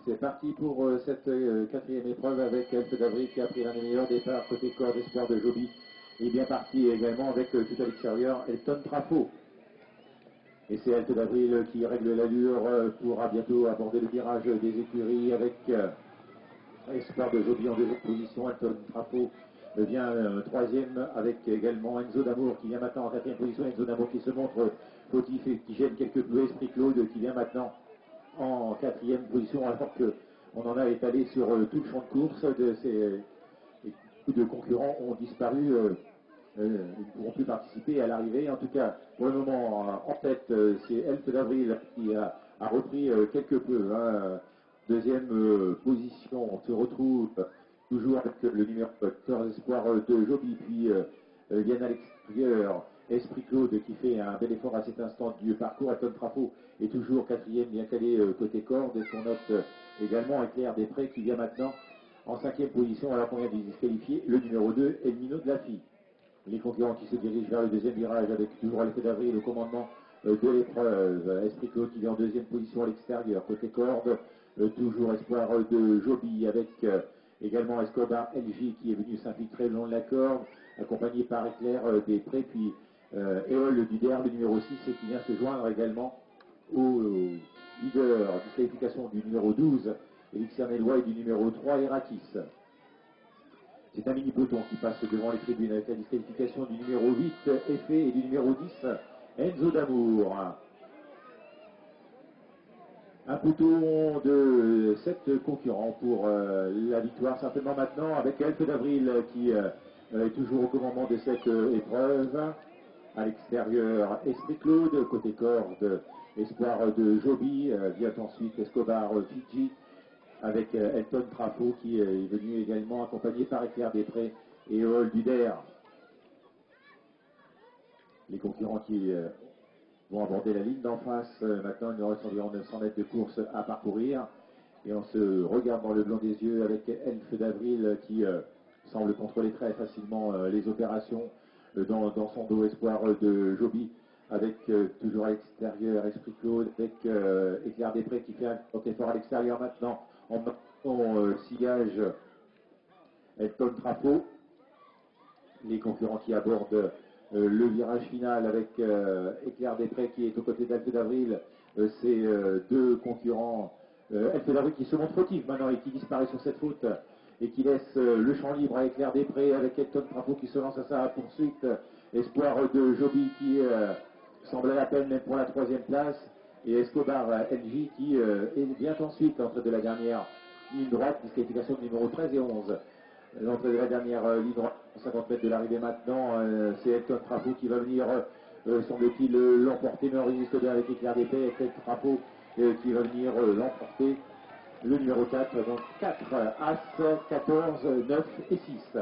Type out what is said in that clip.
C'est parti pour cette quatrième épreuve avec Elfe d'Avril qui a pris l'un des meilleurs départs côté corde espoir de Joby. Et bien parti également avec tout à l'extérieur Elton Trafo. Et c'est Elfe d'Avril qui règle l'allure pour bientôt aborder le virage des écuries avec espoir de Joby en deuxième position. Elton Trafo vient troisième avec également Enzo D'Amour qui vient maintenant en quatrième position. Enzo D'Amour qui se montre fautif et qui gêne quelque peu. Esprit Claude qui vient maintenant en quatrième position, alors qu'on en a étalé sur tout le champ de course. Beaucoup de concurrents ont disparu, ils ne pourront plus participer à l'arrivée. En tout cas, pour le moment, en tête, c'est Elfe d'Avril qui a repris quelque peu. Deuxième position, on se retrouve toujours avec le numéro 14 espoir de Joby, puis viennent à l'extérieur Esprit Claude qui fait un bel effort à cet instant du parcours. Elton Trafo est toujours quatrième, bien calé côté corde. Et qu'on note également Éclair des Prés qui vient maintenant en cinquième position alors qu'on vient de disqualifier le numéro 2, Elmino de la Fille. Les concurrents qui se dirigent vers le deuxième virage avec toujours Elfe d'Avril au commandement de l'épreuve. Esprit Claude qui vient en deuxième position à l'extérieur côté corde. Toujours espoir de Joby avec également Escobar LJ qui est venu s'infiltrer le long de la corde, accompagné par Éclair des Prés, puis Éole Duder, le numéro 6, et qui vient se joindre également au leader disqualification du numéro 12, Elixir Nellois, et du numéro 3, Herakis. C'est un mini peloton qui passe devant les tribunes avec la disqualification du numéro 8, Effet, et du numéro 10, Enzo D'Amour. Un peloton de 7 concurrents pour la victoire, certainement maintenant, avec Elfe d'Avril qui est toujours au commandement de cette épreuve. À l'extérieur, Esprit Claude, côté corde, espoir de Joby, vient ensuite Escobar Fidji, avec Elton Trafo qui est venu également accompagné par Éclair des Prés et Eole Duder. Les concurrents qui vont aborder la ligne d'en face. Maintenant, il nous reste environ 900 mètres de course à parcourir. Et on se regarde dans le blanc des yeux avec Elfe d'Avril qui semble contrôler très facilement les opérations dans son dos. Espoir de Joby avec toujours à l'extérieur Esprit Claude, avec Éclair des Prés qui fait un grand effort à l'extérieur maintenant en sillage Elton Trafo. Les concurrents qui abordent le virage final avec Éclair des Prés qui est aux côtés d'Elfe d'Avril. C'est deux concurrents. Elfe d'Avril qui se montre fautif maintenant et qui disparaît sur cette faute et qui laisse le champ libre à Éclair des Prés avec Elton Trafo qui se lance à sa poursuite. Espoir de Joby qui semble à la peine même pour la troisième place, et Escobar LJ qui vient ensuite l'entrée de la dernière ligne droite, disqualification du numéro 13 et 11. L'entrée de la dernière ligne droite, 50 mètres de l'arrivée maintenant, c'est Elton Trafo qui va venir, semble-t-il, l'emporter, mais on résiste bien avec Éclair des Prés. Elton Trafo qui va venir l'emporter, le numéro 4, donc 4 As, 14, 9 et 6.